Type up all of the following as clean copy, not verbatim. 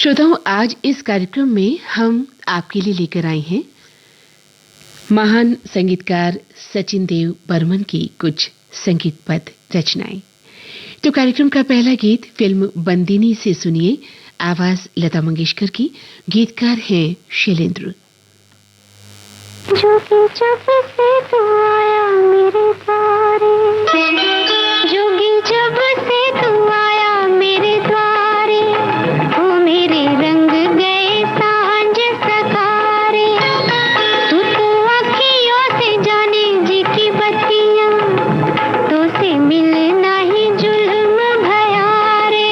श्रोताओं, आज इस कार्यक्रम में हम आपके लिए लेकर आए हैं महान संगीतकार सचिन देव बर्मन की कुछ संगीतबद्ध रचनाएं। तो कार्यक्रम का पहला गीत फिल्म बंदिनी से सुनिए। आवाज लता मंगेशकर की, गीतकार हैं शैलेंद्र। जोगी जब से तू आया मेरे द्वारे, जोगी जब से तू आया मेरे द्वारे, वो मेरे रंग गए सांझ सतारे। तू तो अखियों से जाने जी की बत्तियां, तो से मिलना ही जुल्म भया रे।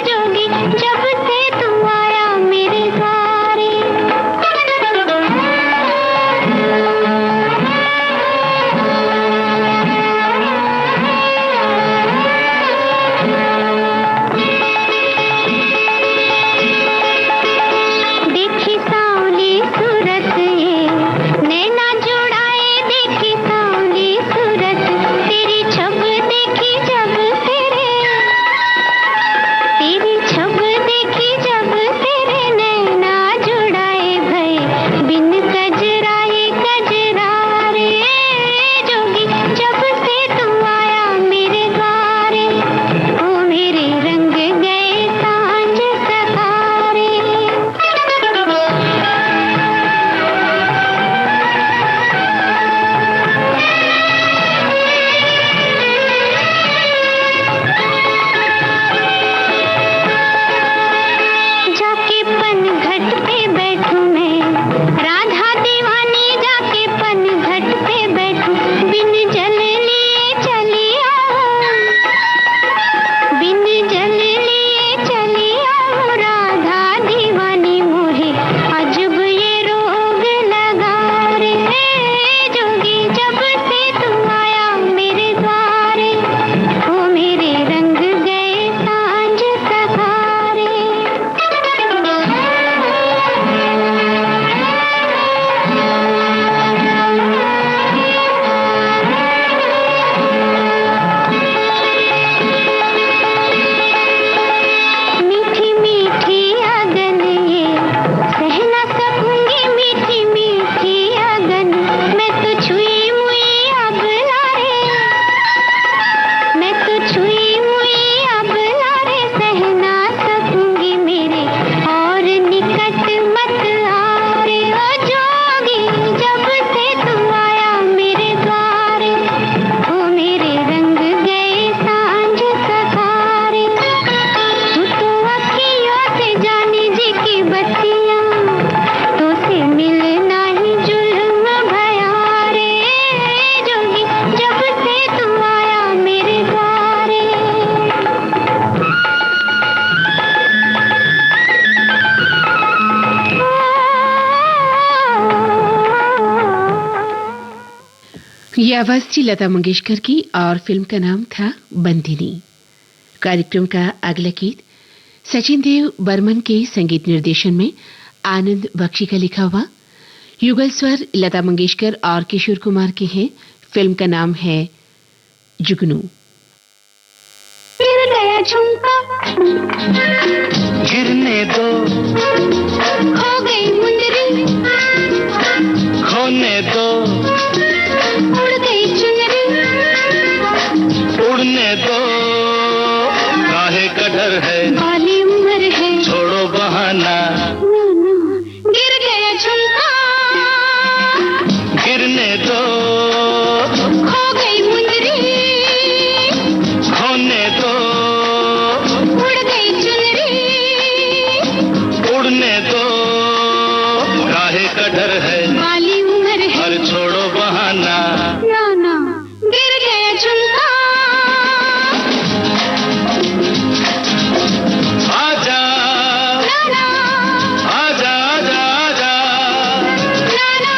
जोगी जब से तू आया मेरे द्वारे। देखी सावली सूरत ये नैना जुड़ाए, देखी सावली सूरत तेरी छब देखी जब तेरी छब देखी जब तेरे नैना जुड़ाए, भय बिन कजराए कजरा रे। जोगी जब से तू आया मेरे द्वारे, ओ मेरे रंग गए सांझ सतारे। जाके पनघट पे बैठूं मैं राधा दीवानी, जाके पनघट पे बैठूं, बिन जल लिए चली आऊं, बिन जल लिए चली आऊं राधा दीवानी। मोहे अजब ये रोग लगा रे। जोगी जब से तू आया मेरे द्वारे, ओ मेरे रंग गए सांझ सतारे। मीठी मीठी अगन ये सह न सकूंगी, मीठी मीठी अगन मैं तो छुई मुई अब लारे, मैं तो छुई मुई अब लारे, सह ना सकूंगी मेरे और निकट मत आरे। ओ जोगी जब से तू आया मेरे द्वारे, ओ मेरे रंग गए सांझ सतारे। तू तो अखियों से जानी जी की बत्तियां, तो से मिलना ही जुल्म भया रे। जोगी जब से तू आया मेरे द्वारे। ये आवाज थी लता मंगेशकर की और फिल्म का नाम था बंदिनी। कार्यक्रम का अगला गीत सचिन देव बर्मन के संगीत निर्देशन में आनंद बख्शी का लिखा हुआ, युगल स्वर लता मंगेशकर और किशोर कुमार के हैं। फिल्म का नाम है जुगनू। गिर गया झुमका, गिरने दो, खो गई मुंदरी, खोने दो, उड़ गई चुनरी। उड़ने दो, काहे का डर है, बाली उम्र है, छोड़ो बहाना। गिर गया झुमका, गिरने दो, खो गई मुंदरी, खोने दो, उड़ गई चुनरी। उड़ने दो, काहे का डर है, बाली उम्र है, और छोड़ो बहाना। नाना गिर गया झुमका। आजा, नाना आजा, आजा, आजा, नाना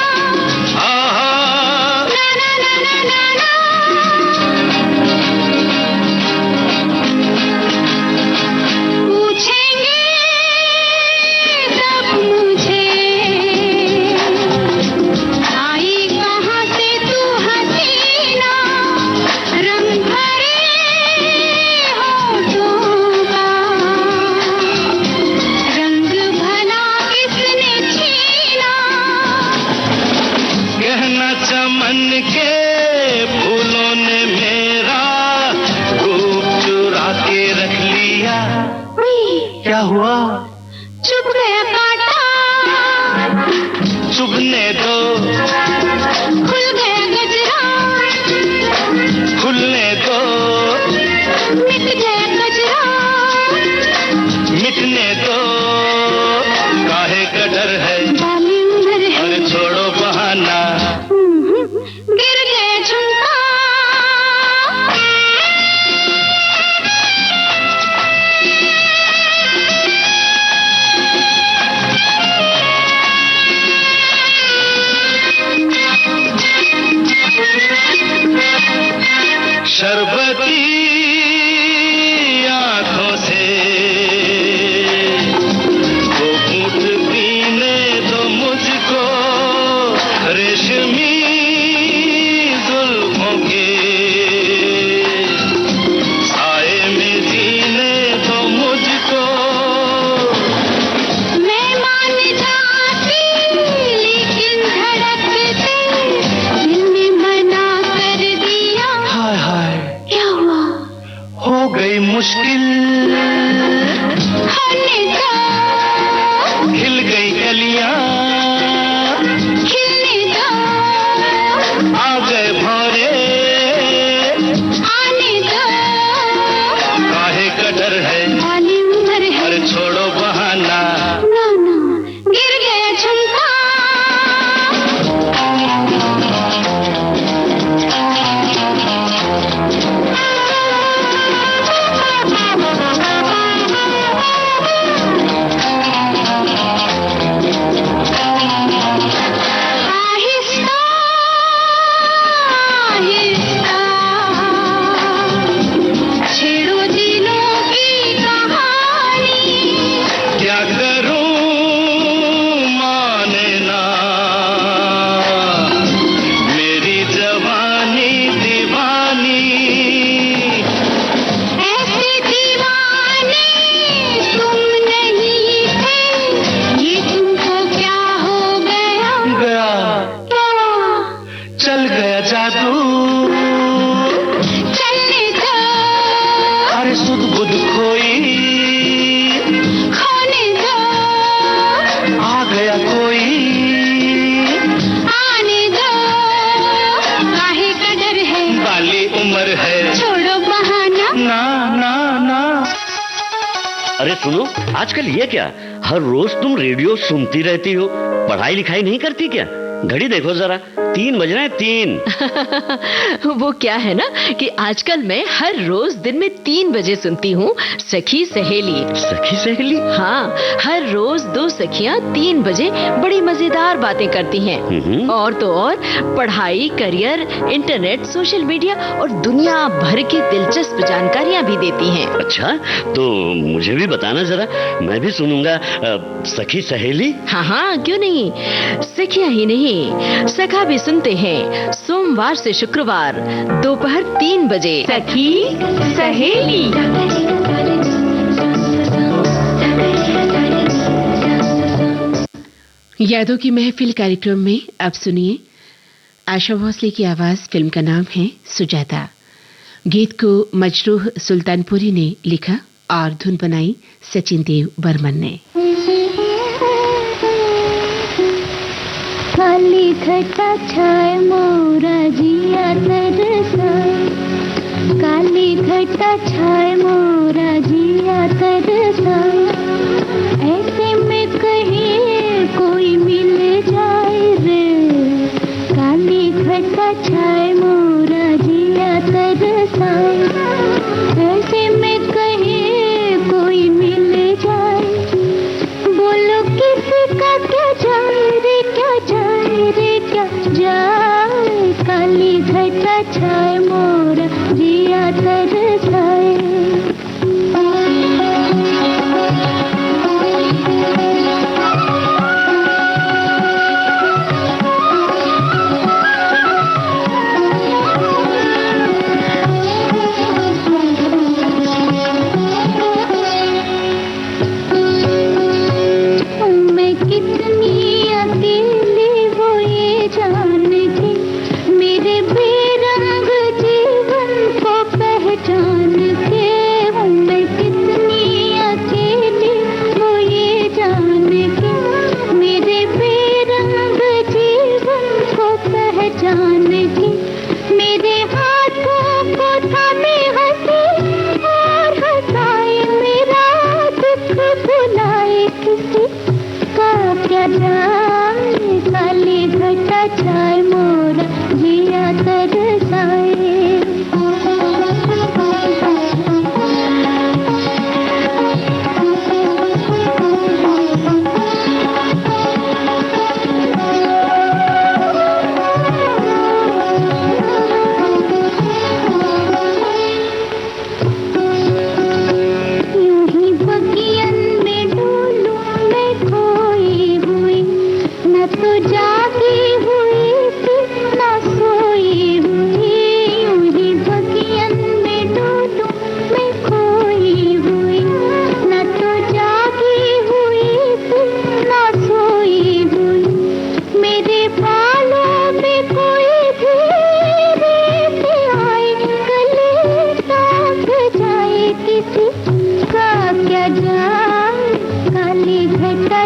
आहा, नाना नाना नाना। पूछेंगे तब मुझे क्या हुआ? चुभ गया कांटा, चुभने दो, खुल गया गजरा, खुलने दो, मिट गया गजरा, मिटने दो, काहे का डर है? बाली उम्र है, अरे छोड़ो बहाना, गिर गया झुमका। शरबती आंखों से वो घूंट पीने दो मुझको, रेशमी जुल्फों के साए में जीने दो मुझको। मैं मान जाती लेकिन धड़कते दिल ने मना कर दिया। हाय हाय क्या हुआ? हो गई मुश्किल, होने दो, खिल गई कलियां, खिलने दो, आ गए भौरे, आने दो, काहे का डर है? बाली उम्र है, अरे छोड़ो बहाना, ना ना गिर गया झुमका। आहिस्ता आहिस्ता छेड़ो दिलों की कहानी। क्या करूं माने ना, मेरी जवानी दीवानी। ऐसे दीवाने तुम नहीं थे, ये तुमको क्या हो गया? गया क्या चल गया जादू, चलने दो, अरे सुध बुध खोई, खोने दो, आ गया कोई, आने दो, काहे का डर है? बाली उम्र है, छोड़ो बहाना, ना ना ना। अरे सुनो, आजकल ये क्या, हर रोज तुम रेडियो सुनती रहती हो, पढ़ाई लिखाई नहीं करती क्या? घड़ी देखो जरा, 3 बज रहे हैं, 3। वो क्या है ना कि आजकल मैं हर रोज दिन में 3 बजे सुनती हूँ सखी सहेली। सखी सहेली? हाँ, हर रोज 2 सखियाँ 3 बजे बड़ी मजेदार बातें करती हैं। और तो और पढ़ाई, करियर, इंटरनेट, सोशल मीडिया और दुनिया भर की दिलचस्प जानकारियाँ भी देती हैं। अच्छा, तो मुझे भी बताना जरा, मैं भी सुनूंगा सखी सहेली। हाँ हाँ, क्यों नहीं, सखियाँ ही नहीं, सखा भी सुनते हैं सोमवार से शुक्रवार दोपहर 3 बजे। सखी सहेली। यादों की महफिल कार्यक्रम में अब सुनिए आशा भोसले की आवाज। फिल्म का नाम है सुजाता। गीत को मजरूह सुल्तानपुरी ने लिखा और धुन बनाई सचिन देव बर्मन ने। काली घटा छाए मोरा जिया तरसाए, काली घटा छाए मोरा जिया तरसाए, ऐसे में कहीं कोई मिल जाए रे, काली घटा छाए मोरा जिया तरसाए, ऐसे में कहीं कोई मिल जाए, बोलो किसी का क्या जाए रे, क्या जाए रे, क्या जाए, काली घटा छाए मोरा जिया तरसाए। मैं कितनी अकेली वो ये जान के, मेरे बेरंग जीवन को पहचान के, किसी का क्या जाए, काली घटा छाए मोरा जिया तरसाए।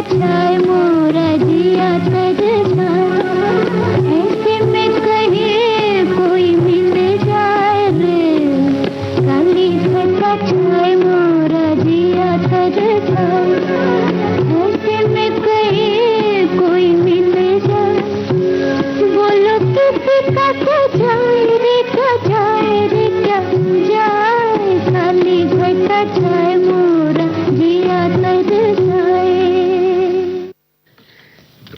छाए मोरा जिया तरसाए। ऐसे में कहे कोई मिल जाए रे, काली घटा छाए मोरा जिया तरसाए। ऐसे में कहे कोई मिल जाए, बोलो किसी का क्या जाए रे, क्या जाए रे, क्या जाए, काली घटा छाए मोरा जिया तरसाए।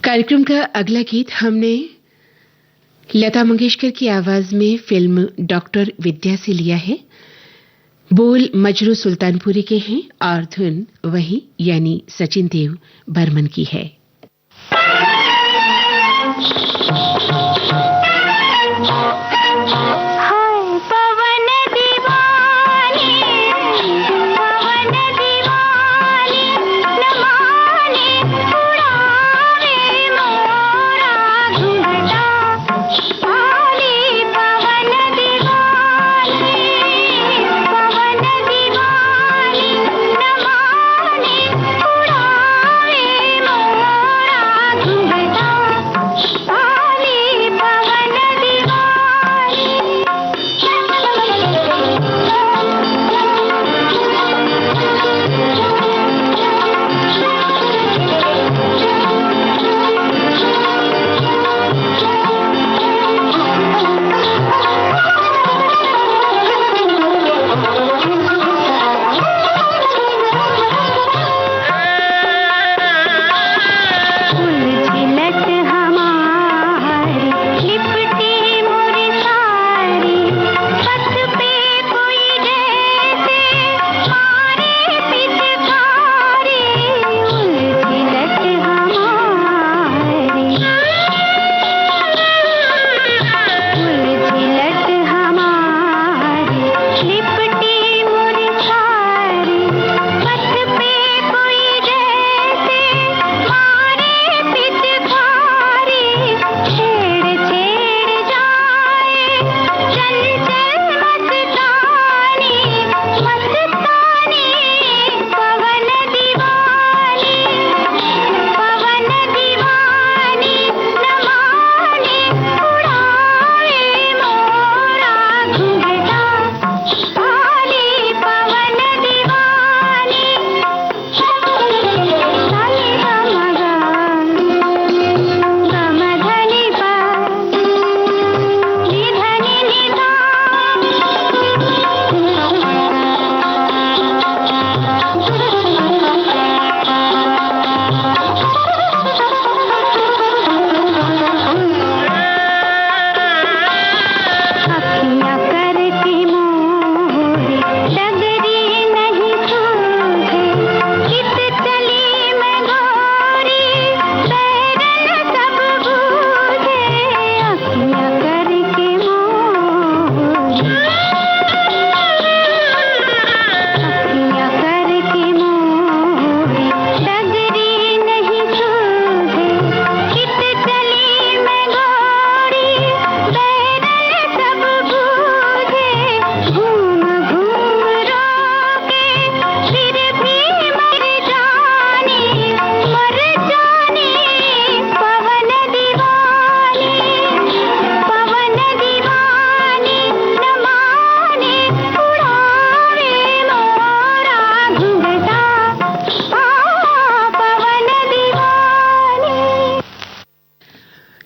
कार्यक्रम का अगला गीत हमने लता मंगेशकर की आवाज में फिल्म डॉक्टर विद्या से लिया है। बोल मजरू सुल्तानपुरी के हैं और धुन वही यानी सचिन देव बर्मन की है।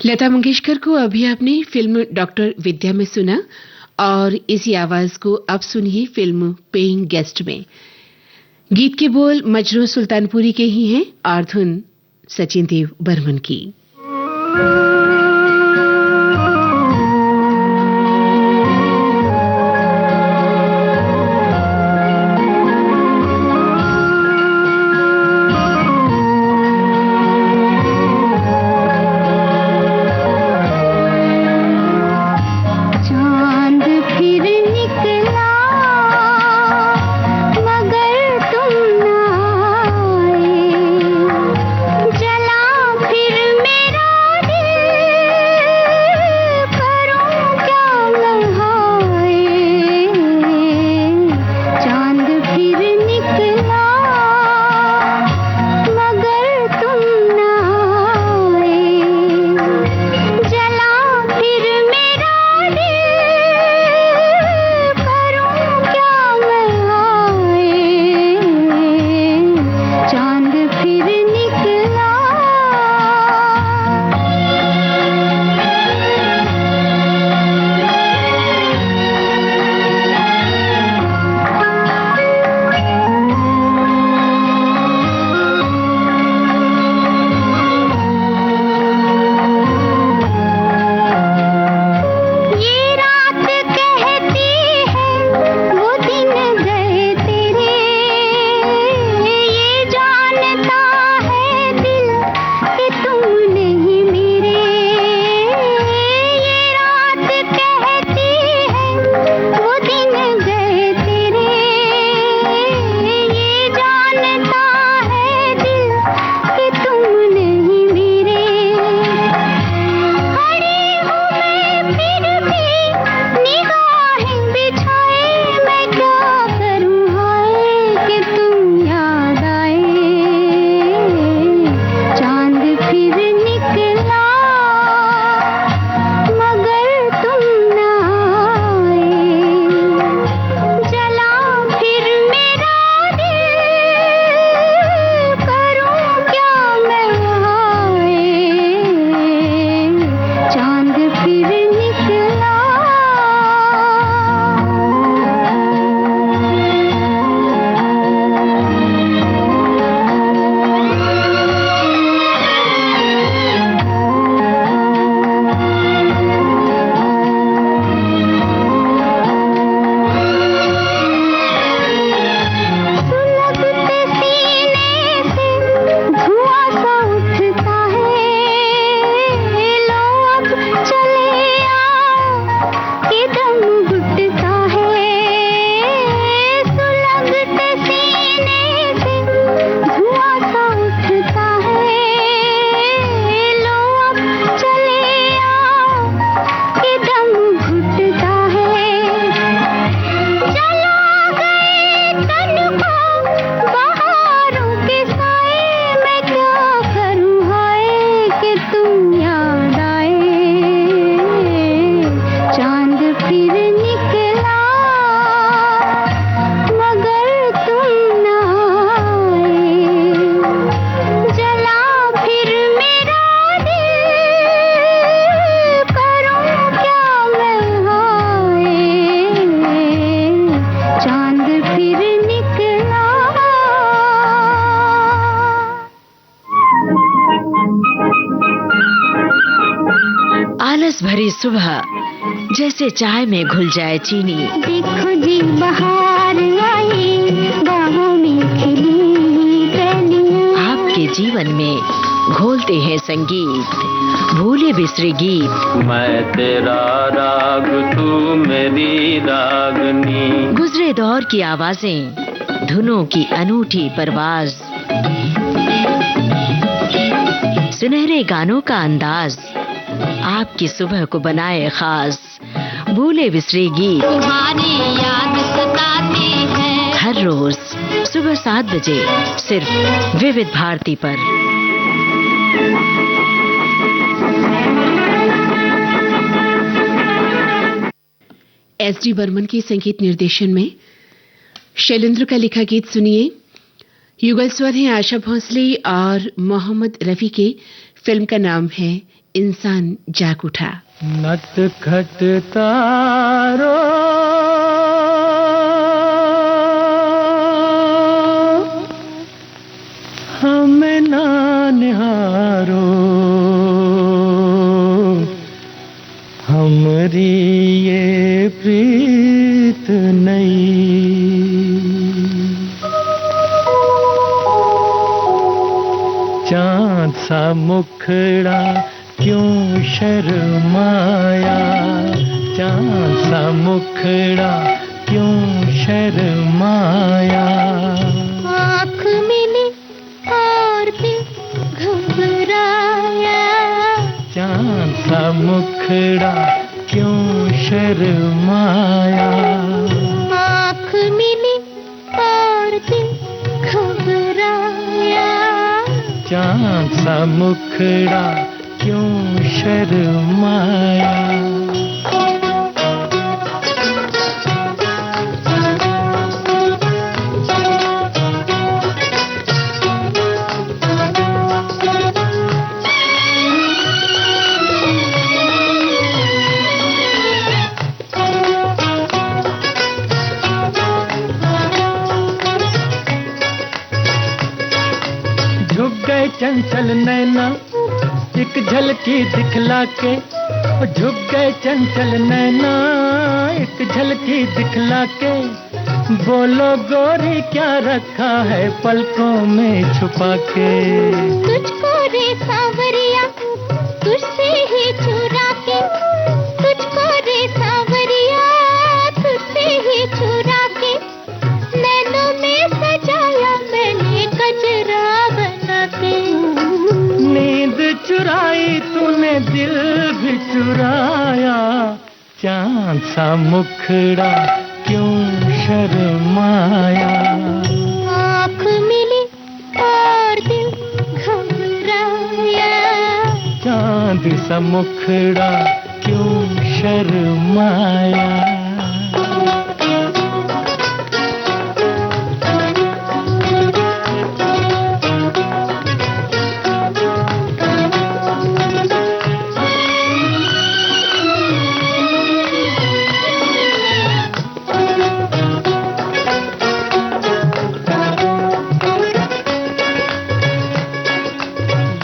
लता मंगेशकर को अभी आपने फिल्म डॉक्टर विद्या में सुना और इसी आवाज को अब सुनिए फिल्म पेइंग गेस्ट में। गीत के बोल मजरू सुल्तानपुरी के ही हैं और धुन सचिन देव बर्मन की। आलस भरी सुबह जैसे चाय में घुल जाए चीनी। देखो जी बहार आई बाहों में खिली कलियां। आपके जीवन में घोलते हैं संगीत, भूले बिसरे गीत। मैं तेरा राग तू मेरी रागनी। गुजरे दौर की आवाजें, धुनों की अनूठी परवाज, सुनहरे गानों का अंदाज आपकी सुबह को बनाए खास। भूले बिसरे गीत तुम्हारी याद सताती है। हर रोज सुबह 7 बजे सिर्फ विविध भारती पर। एस.डी. बर्मन के संगीत निर्देशन में शैलेंद्र का लिखा गीत सुनिए। युगल स्वर है आशा भोसले और मोहम्मद रफी के। फिल्म का नाम है इंसान जाग उठा। नटखट तारो हमें ना निहारो, हमरी ये प्रीत नई। चांद सा मुखड़ा क्यों शर्माया, चांद सा मुखड़ा क्यों शर्माया। आँख मिली और दिल घबराया, चांद सा मुखड़ा क्यों शर्माया। आँख मिली और दिल घबराया, चांद सा मुखड़ा क्यों शर्माया। झुक गए चंचल नैना एक झलकी दिखला के, झुक गए चंचल नैना एक झलकी दिखला के। बोलो गोरी क्या रखा है पलकों में छुपा के। तुझको रे सांवरिया तुझसे ही चुरा के, तुझको रे सांवरिया तुझसे ही चुरा के। नैनों में सजाया मैंने गजरा बना के। नींद चुराई तूने दिल भी चुराया, चांद सा मुखड़ा क्यों शर्माया। आँख मिली और दिल घबराया, चांद सा मुखड़ा क्यों शर्माया।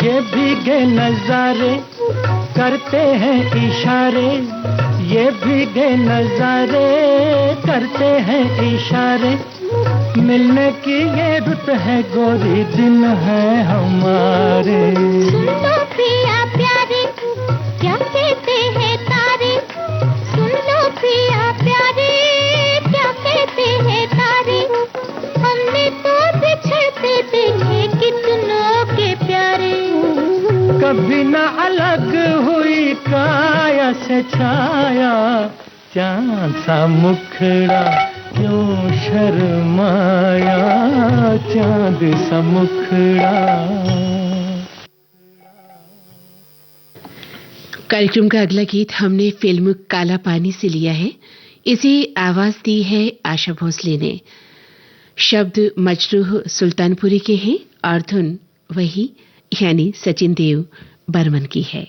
ये भीगे नजारे करते हैं इशारे, ये भीगे नजारे करते हैं इशारे। मिलने की ये रुत है गोरी दिन है हमारे। सुन लो पिया प्यारे क्या कहते हैं तारे, सुन लो पिया प्यारे क्या कहते हैं तारे। हमने तो बिछड़ते देखे कितनों के प्यारे। कभी न अलग हुई काया से छाया, चांद सा मुखड़ा क्यों शर्माया। चांद सा मुखड़ा। कार्यक्रम का अगला गीत हमने फिल्म काला पानी से लिया है। इसे आवाज दी है आशा भोसले ने। शब्द मजरूह सुल्तानपुरी के हैं और धुन वही यानी सचिन देव बर्मन की है।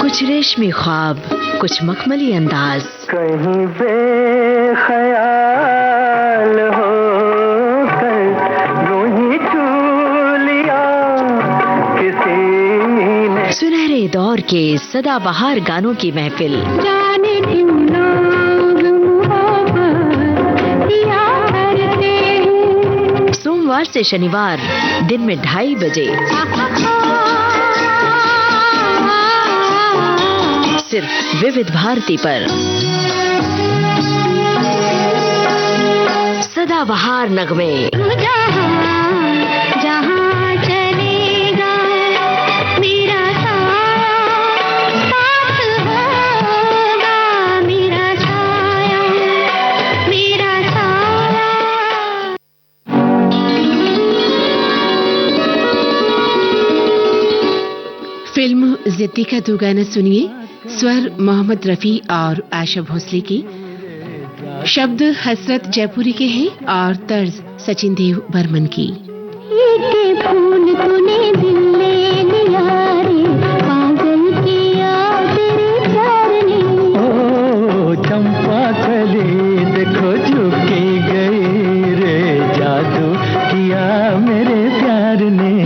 कुछ रेशमी ख्वाब, कुछ मखमली अंदाज, कहीं बेख्याल हो कर यूं ही छू लिया किसी ने। सुनहरे दौर के सदाबहार गानों की महफिल, जाने क्यों लोग मोहब्बत किया करते हैं। सोमवार से शनिवार दिन में 2:30 बजे सिर्फ विविध भारती पर। सदाबहार नगमे, जहाँ चलेगा मेरा साथ होगा, मेरा साया, मेरा साया। फिल्म जिद्दी का दो गाना सुनिए। स्वर मोहम्मद रफी और आशा भोसले की, शब्द हसरत जयपुरी के हैं और तर्ज सचिन देव बर्मन की। के फूल तूने दिल ले लिया रे, पागल किया तेरे प्यार ने। ओ चंपा कली देखो झुकी गई रे, जादू किया मेरे प्यार ने।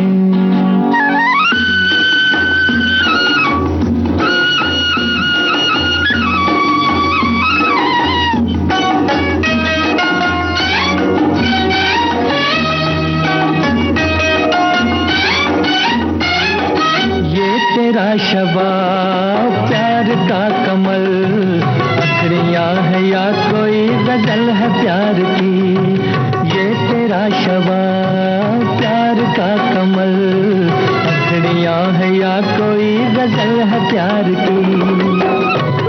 तेरा शबाब प्यार का कमल, अखड़ियाँ है या कोई गजल है प्यार की। ये तेरा शबाब प्यार का कमल, अखड़ियाँ है या कोई गजल है प्यार की।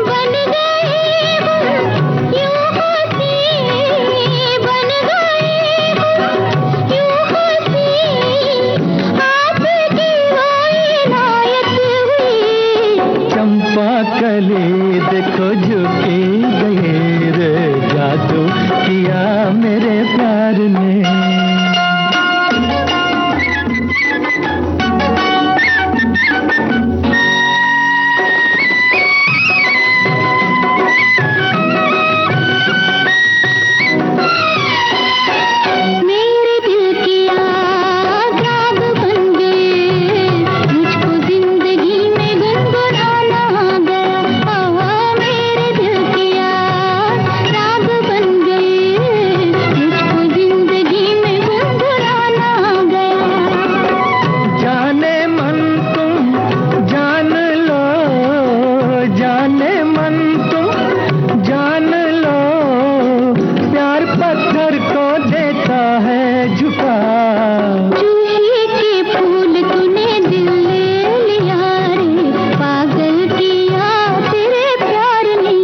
बन गए यूं हंसी, बन गए यूं हंसी, आपकी इनायत हुई। चंपा कली देखो झुकी गई रे, जादू किया मेरे प्यार ने। मेरे दिल की आग राग बन गए, मुझको जिंदगी में गुनगुनाना गया। मेरे दिल की आग राग बन गए, मुझको जिंदगी में गुनगुनाना गया। जाने मन तुम जान लो, जाने मन तुम जान लो, प्यार पत्थर को देता है झुका। जूही के फूल तूने दिल ले लिया रे, पागल किया तेरे प्यार ने।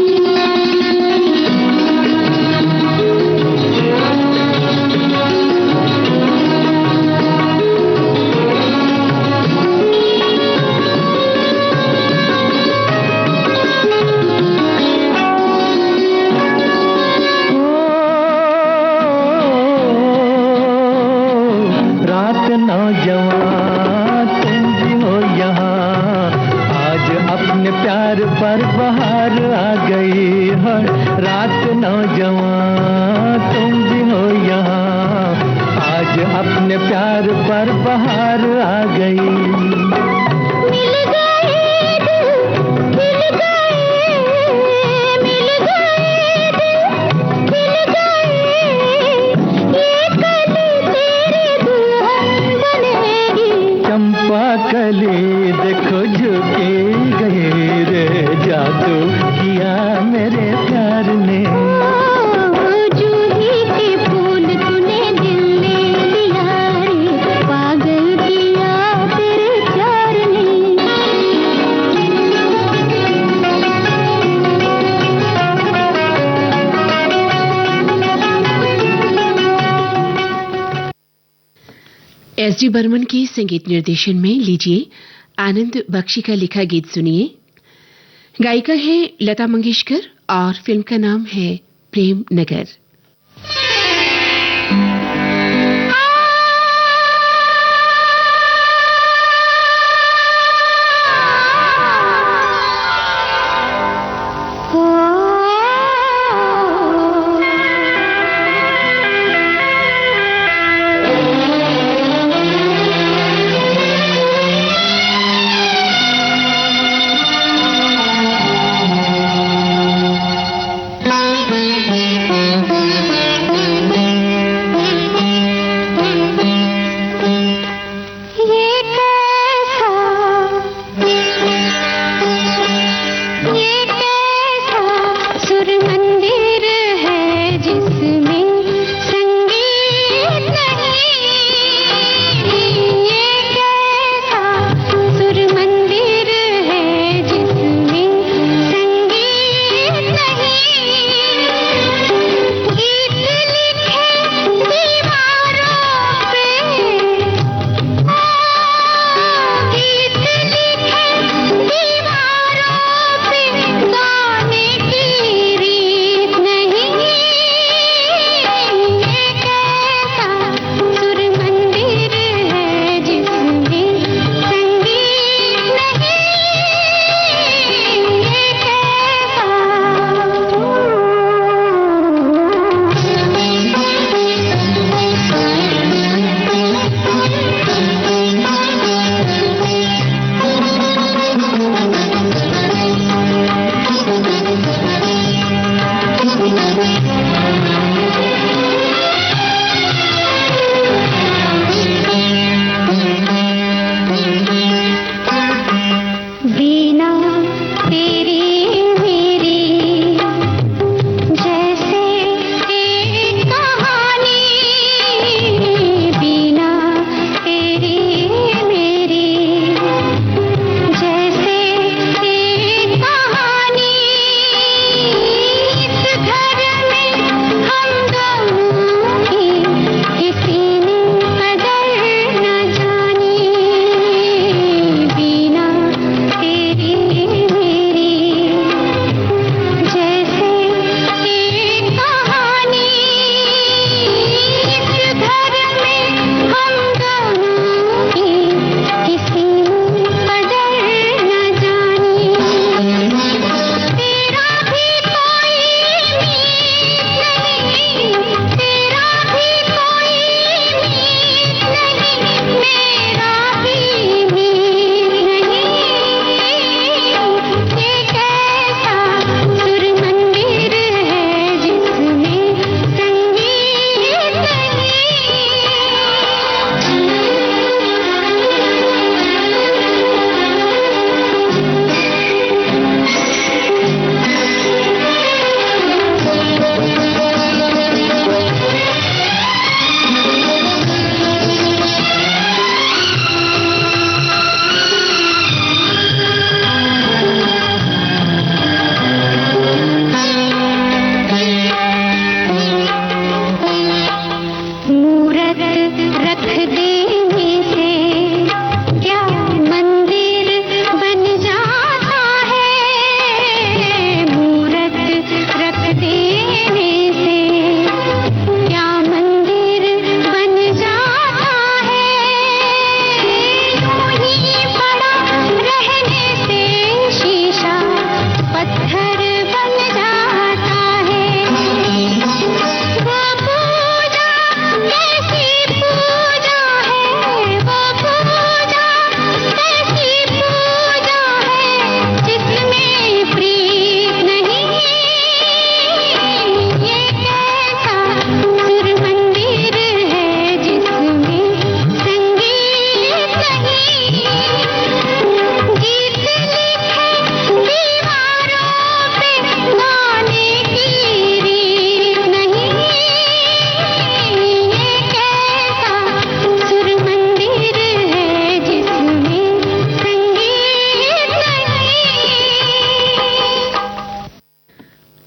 रात नौजवान तुम भी हो यहाँ, आज अपने प्यार पर बहार आ गई है। रात नौजवान तुम भी हो यहाँ, आज अपने प्यार पर बहार आ गई। मिल गए दिल, मिल गए, मिल गए दिल, मिल गए। ये कली तेरी दुल्हन बनेगी। चंपा कली देखो झुकी गई रे, जादू किया मेरे प्यार ने। जूही के फूल तूने दिल ले लिया रे, पागल किया तेरे प्यार ने। एस डी बर्मन के संगीत निर्देशन में लीजिए आनंद बख्शी का लिखा गीत सुनिए। गायिका है लता मंगेशकर और फिल्म का नाम है प्रेम नगर।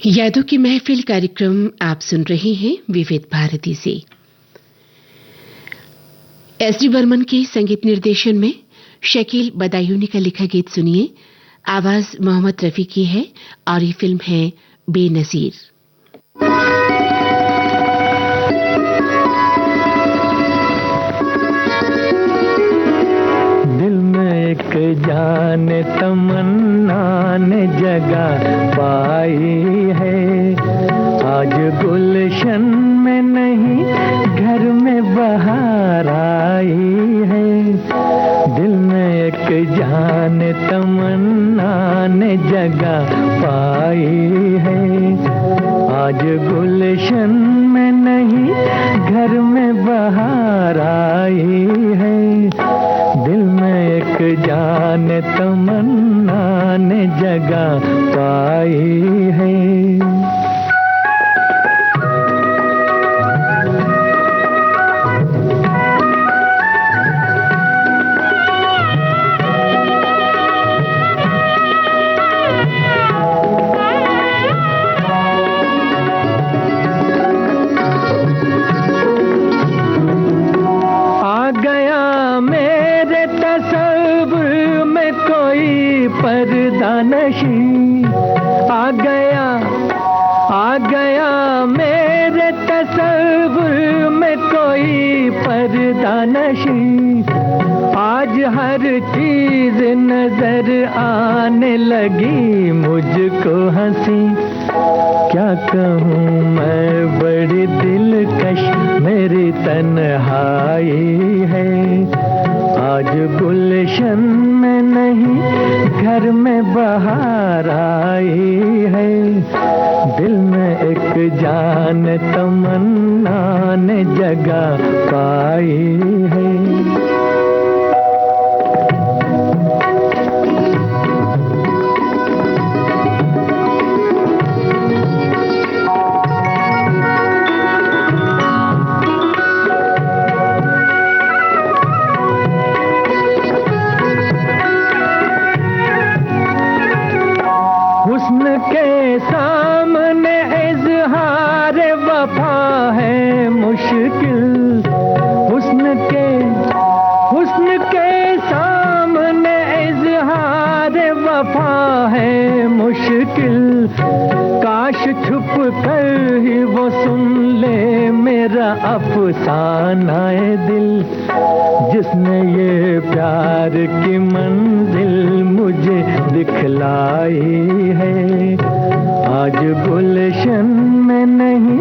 यादों की महफिल कार्यक्रम आप सुन रहे हैं विविध भारती से। एस.डी. बर्मन के संगीत निर्देशन में शकील बदायूनी का लिखा गीत सुनिए। आवाज मोहम्मद रफी की है और ये फिल्म है बेनजीर। दिल में एक जान तमन्ना ने जगह पाई है, आज गुलशन में नहीं घर में बहार आई है। दिल में एक जान तमन्ना ने जगह पाई है, आज गुलशन में नहीं घर में बहार आई है। दिल में एक जान तमन्ना ने जगह पाई है। आ गया मेरे तसव्वुर में कोई पर्दा नशी, आज हर चीज नजर आने लगी मुझको हंसी। क्या कहूँ मैं बड़ी दिलकश मेरी तन्हाई है, आज गुलशन में नहीं घर में बहार आई है। दिल में एक जान तमन्ना ने जगह पाई है। हुस्न के सामने इज़हार वफा है मुश्किल, हुस्न के सामने इज़हार वफा है मुश्किल। काश छुप कर ही वो सुन ले मेरा अफसानाए दिल, जिसने ये प्यार की मंजिल मुझे दिखलाई है। आज गुलशन में नहीं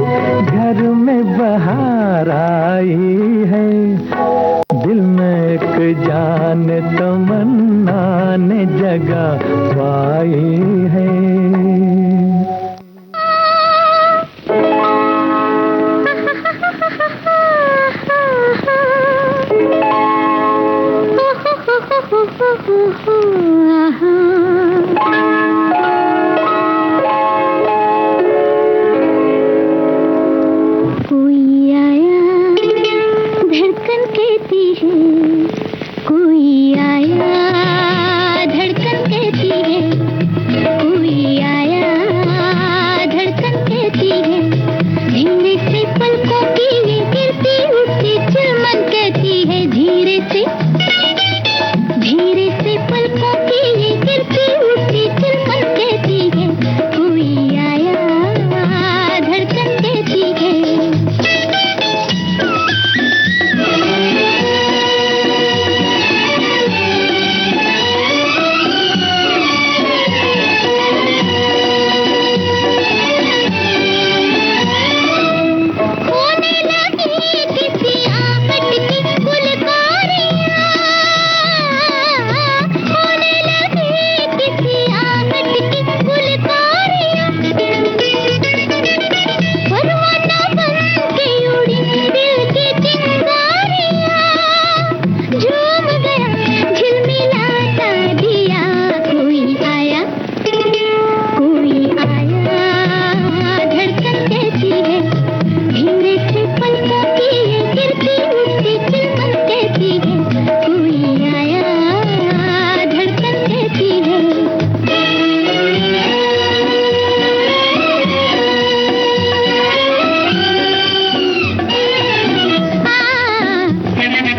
घर में बहार आई है। दिल में एक जान तमन्ना ने जगह पाई है। कोई आया धड़कन कहती है, कोई आया धड़कन कहती है, कोई आया धड़कन कहती है। धीरे से पलकों की ये गिरती उठती चिलमन कहती है, धीरे से पलकों की ये गिरती उठती चिलमन कहती है, कोई आया धड़कन कहती है।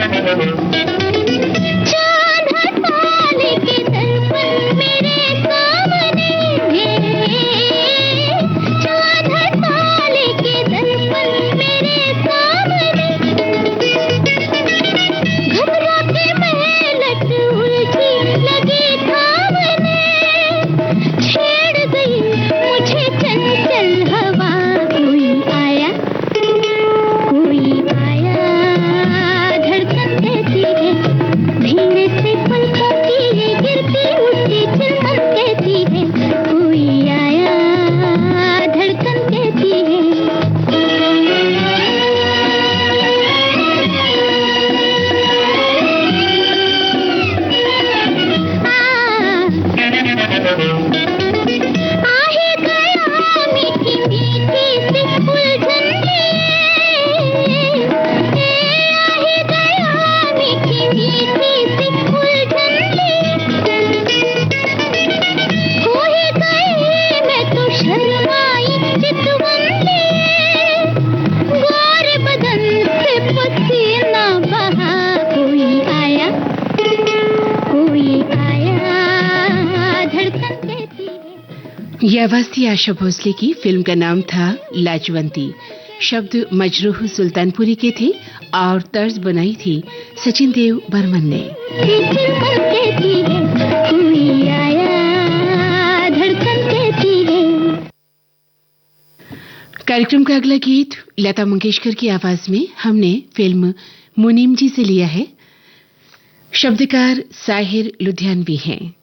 चांद हर ताले के दर्पण मेरे सामने है, चांद हर ताले के दर्पण मेरे सामने, घबरा के मैं लट उलझी लगी थामने, छेड़ गई मुझे चंचल हवा, कोई आया धड़कन कहती है, धीरे से पलकों की ये गिरती उठती चिलमन कहती है, कोई आया धड़कन कहती है। आ ही गया मीठी मीठी सी उलझन यह आवाज थी आशा भोसले की। फिल्म का नाम था लाजवंती। शब्द मजरूह सुल्तानपुरी के थे और तर्ज बनाई थी सचिन देव बर्मन ने। कार्यक्रम का अगला गीत लता मंगेशकर की आवाज में हमने फिल्म मुनीम जी से लिया है। शब्दकार साहिर लुधियानवी हैं।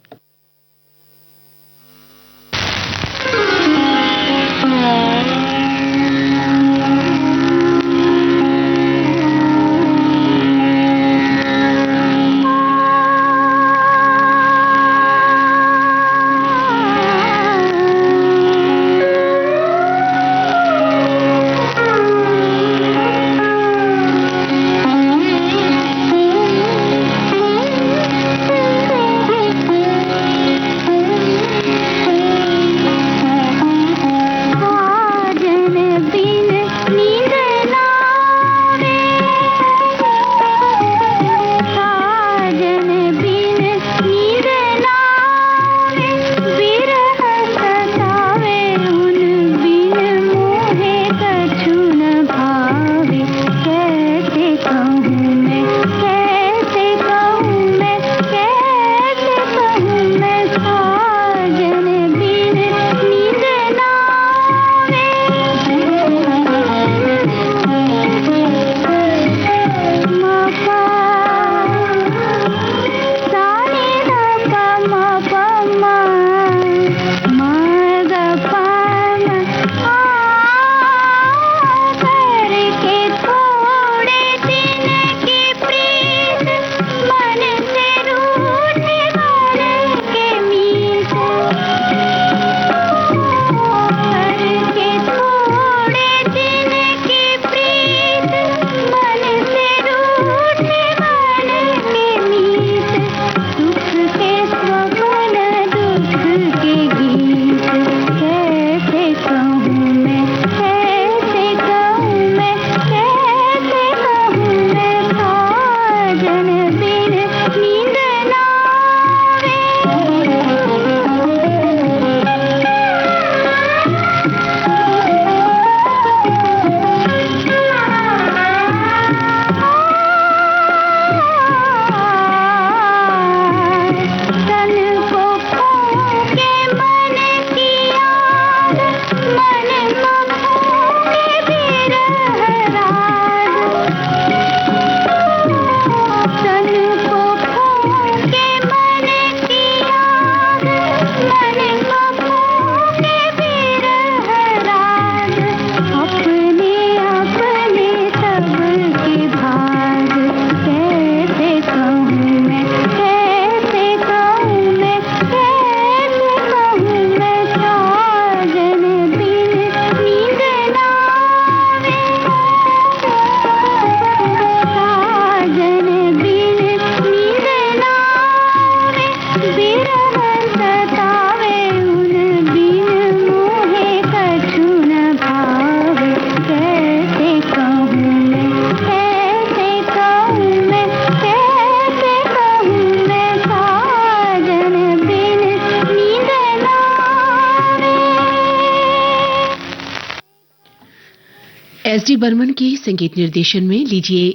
डी बर्मन के संगीत निर्देशन में लीजिए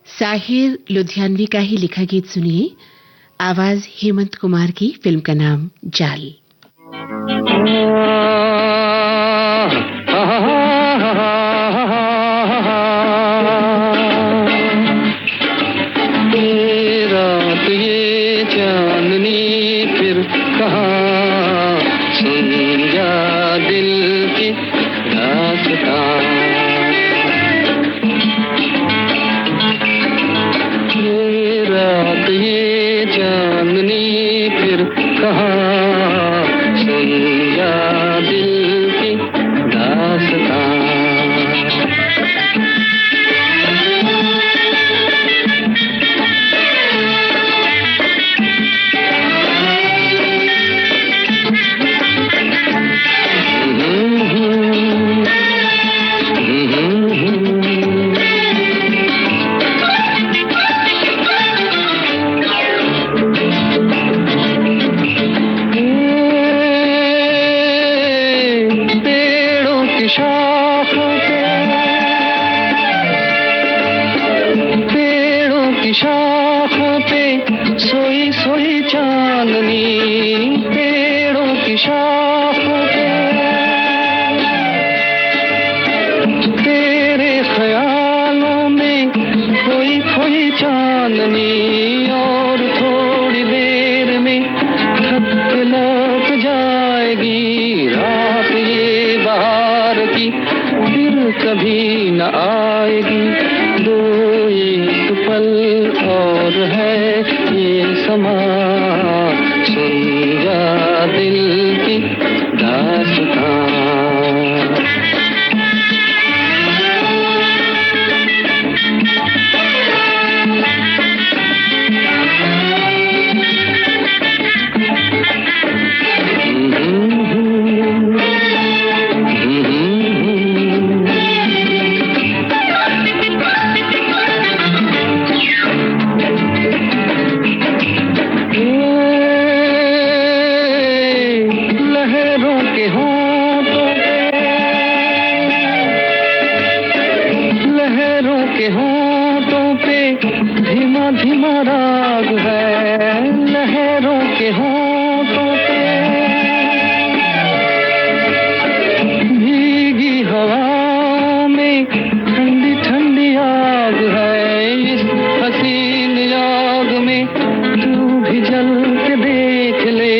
साहिर लुधियानवी का ही लिखा गीत सुनिए। आवाज हेमंत कुमार की। फिल्म का नाम जाल। रात ये चांदनी फिर कहाँ, सुन जा दिल की दास्तां। ये रात ये चांदनी फिर कहाँ, सुन जा दिल की दास्तां। शाखों पे सोई सोई चांदनी, पेड़ों की शाखों पे तेरे ख्यालों में खोई खोई चांदनी। और थोड़ी देर में थक लौट जाएगी रात ये बहार की, फिर कभी न आएगी। दो एक पल और है ये समा, सुन जा दिल की दास्तां। धीमा धीमा राग है लहरों के होठों पे, भीगी हवाओं में ठंडी ठंडी आग है। इस हसीन आग में तू भी जल के देख ले,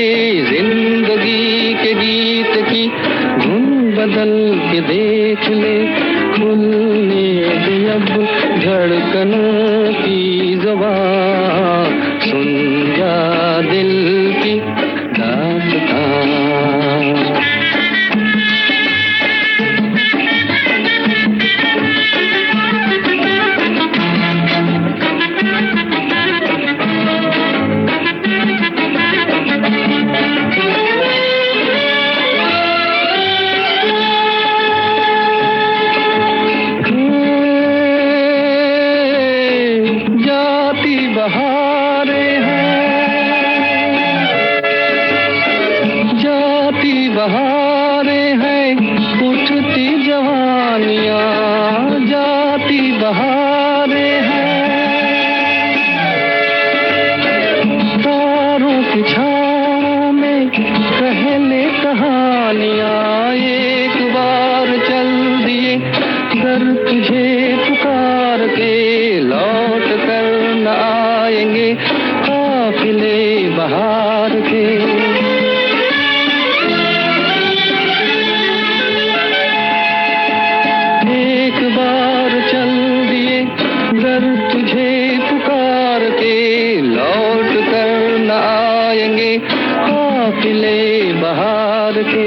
जिंदगी के गीत की धुन बदल के देख ले। खुलने दे अब धड़कनों की ज़बां, सुन जा दिल की दास्तां। बहारें हैं उठती जवानियां, जाती बहारें हैं। तारों की छाँव में पहले कहानियां, एक बार चल दिए कर तुझे पुकार के, लौट कर न आएंगे काफिले बहार के। एक बार चल दिए घर तुझे पुकार के, लौट कर न आएंगे काफिले बहार के।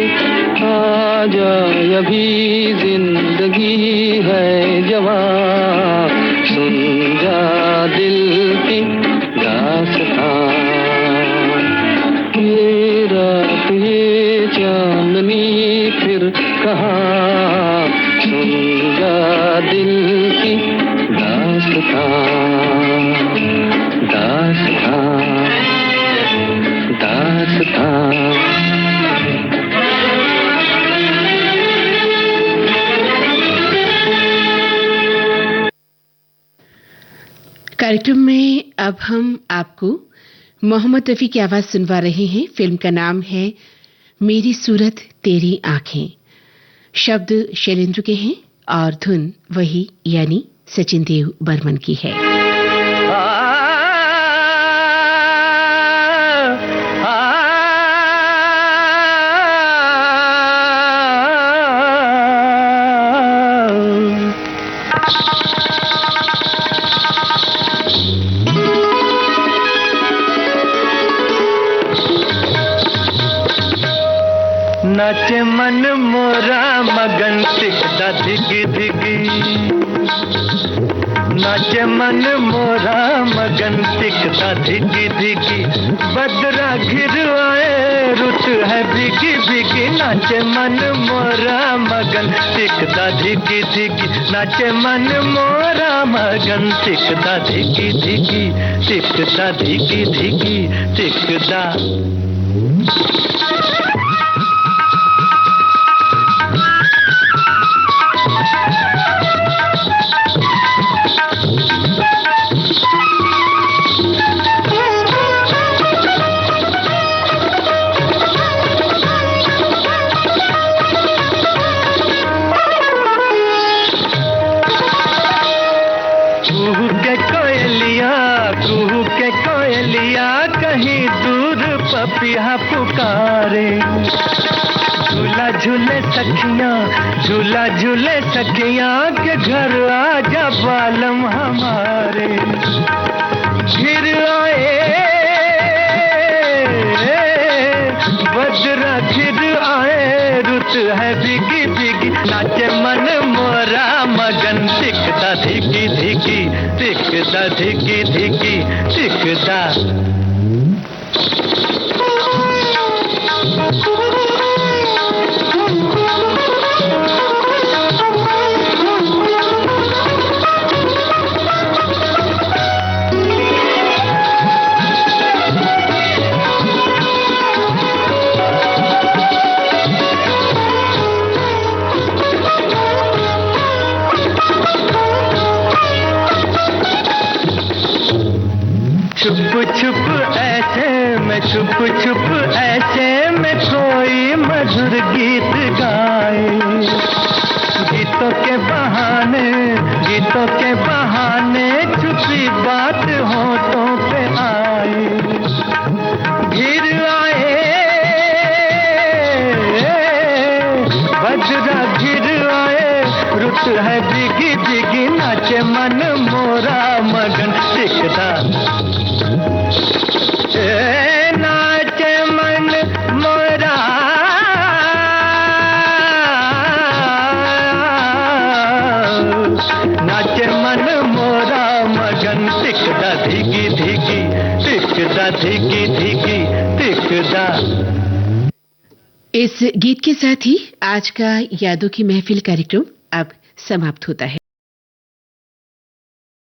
आजा अभी जिंदगी है जवां, सुन जा दिल की दास्तां। ये रात ये चांदनी फिर कहाँ, सुन जा दिल की दास्तां। दास्तां दास्तां। कार्यक्रम में अब हम आपको मोहम्मद रफी की आवाज सुनवा रहे हैं। फिल्म का नाम है मेरी सूरत तेरी आंखें। शब्द शैलेंद्र के हैं और धुन वही यानी सचिन देव बर्मन की है। नाचे मन मोरा मगन टिकदा धिगी धिगी, नाचे मन मोरा मगन टिकदा धिगी धिगी, बदरा घिर आए रुत है भिगी भिगी, नाचे मन मोरा मगन टिकदा धिगी धिगी, नाचे मन मोरा मगन टिकदा धिगी धिगी, टिकदा धिगी धिगी टिकदा। कहीं दूर पपिया पुकारे, झूला झूले सखियां, झूला झूले सखियां के घर आजा बालम हमारे। फिर आए बजरा घिर आए रुत है भीगी भीगी, नाचे मन मोरा मगन टिकदा धिगी धिगी, टिकदा धिगी धिगी टिकदा। छुप छुप ऐसे में, छुप छुप ऐसे में कोई मधुर गीत गाए, गीतों के बहाने, गीतों के बहाने छुपी बात होठों पे आए। घिर आए बजरा घिर आए रुत है भीगी भीगी, नाचे मन मोरा मगन टिकदा, नाचे मन मोरा नाचे मन मोरा मगन टिकदा धिगी धिगी, टिकदा धिगी धिगी टिकदा। इस गीत के साथ ही आज का यादों की महफिल कार्यक्रम अब समाप्त होता है।